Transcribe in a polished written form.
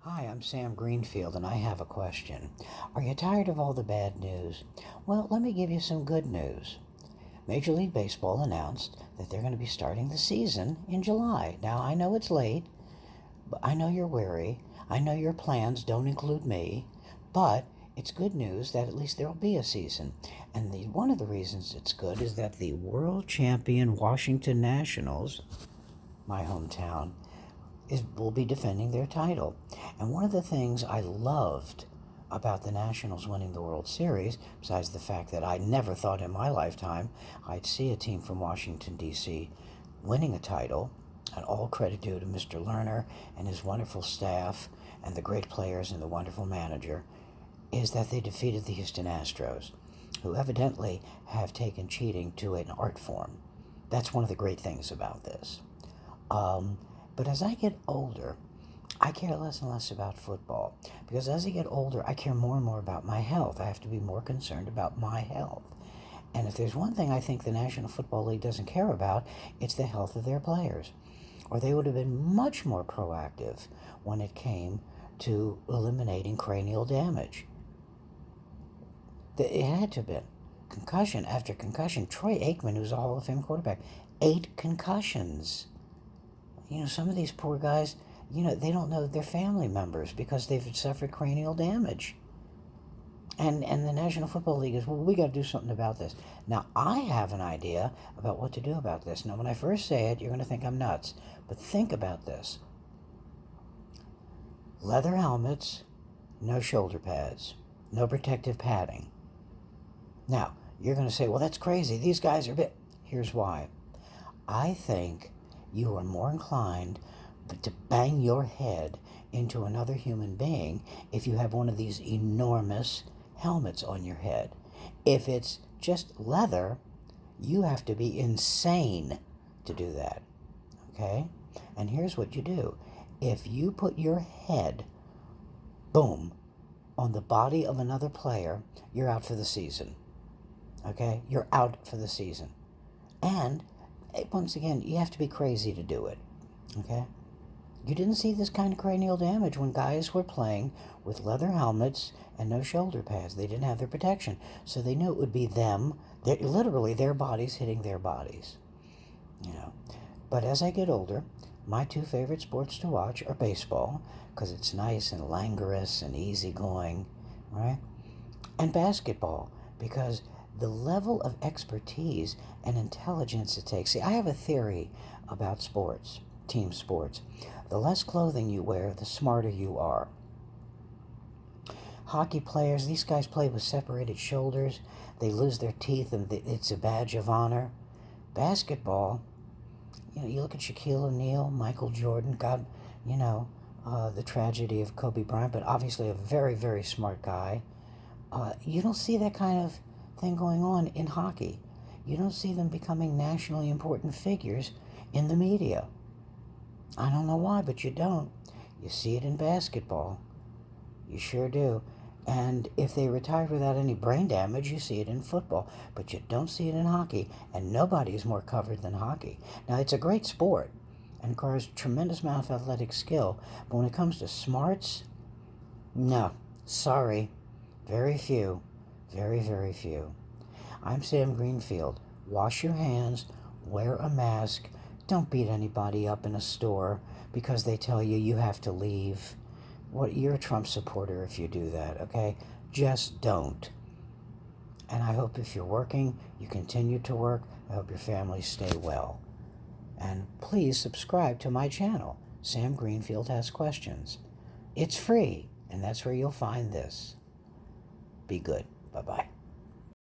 Hi, I'm Sam Greenfield, and I have a question. Are you tired of all the bad news? Well, let me give you some good news. Major League Baseball announced that they're going to be starting the season in July. Now, I know it's late, but I know you're weary. I know your plans don't include me, but it's good news that at least there'll be a season. And one of the reasons it's good is that the world champion Washington Nationals, my hometown, will be defending their title. And one of the things I loved about the Nationals winning the World Series, besides the fact that I never thought in my lifetime I'd see a team from Washington, D.C. winning a title, and all credit due to Mr. Lerner and his wonderful staff and the great players and the wonderful manager, is that they defeated the Houston Astros, who evidently have taken cheating to an art form. That's one of the great things about this. But as I get older, I care less and less about football, because as I get older, I care more and more about my health. I have to be more concerned about my health. And if there's one thing I think the National Football League doesn't care about, it's the health of their players. Or they would have been much more proactive when it came to eliminating cranial damage. It had to have been. Concussion after concussion. Troy Aikman, who's a Hall of Fame quarterback, 8 concussions. Some of these poor guys, they don't know their family members because they've suffered cranial damage. And the National Football League is, well, we got to do something about this. Now, I have an idea about what to do about this. Now, when I first say it, you're going to think I'm nuts. But think about this. Leather helmets, no shoulder pads, no protective padding. Now, you're going to say, well, that's crazy. These guys are big. Here's why. I think you are more inclined to bang your head into another human being if you have one of these enormous helmets on your head. If it's just leather, you have to be insane to do that, okay? And here's what you do. If you put your head, boom, on the body of another player, you're out for the season, okay? You're out for the season. And once again, you have to be crazy to do it, okay? You didn't see this kind of cranial damage when guys were playing with leather helmets and no shoulder pads. They didn't have their protection, so they knew it would be them, literally their bodies hitting their bodies, But as I get older, my 2 favorite sports to watch are baseball, because it's nice and languorous and easygoing, right? And basketball, because the level of expertise and intelligence it takes. See, I have a theory about sports, team sports. The less clothing you wear, the smarter you are. Hockey players, these guys play with separated shoulders. They lose their teeth, and it's a badge of honor. Basketball, you look at Shaquille O'Neal, Michael Jordan, the tragedy of Kobe Bryant, but obviously a very, very smart guy. You don't see that kind of thing going on in hockey. You don't see them becoming nationally important figures in the media. I don't know why, but you don't. You see it in basketball. You sure do. And if they retired without any brain damage, you see it in football. But you don't see it in hockey, and nobody is more covered than hockey. Now, it's a great sport and requires a tremendous amount of athletic skill, but when it comes to smarts, no, sorry, very few. Very, very few. I'm Sam Greenfield. Wash your hands, wear a mask, don't beat anybody up in a store because they tell you you have to leave. You're a Trump supporter if you do that, okay? Just don't. And I hope if you're working, you continue to work. I hope your families stay well. And please subscribe to my channel, Sam Greenfield Has Questions. It's free, and that's where you'll find this. Be good. Bye-bye.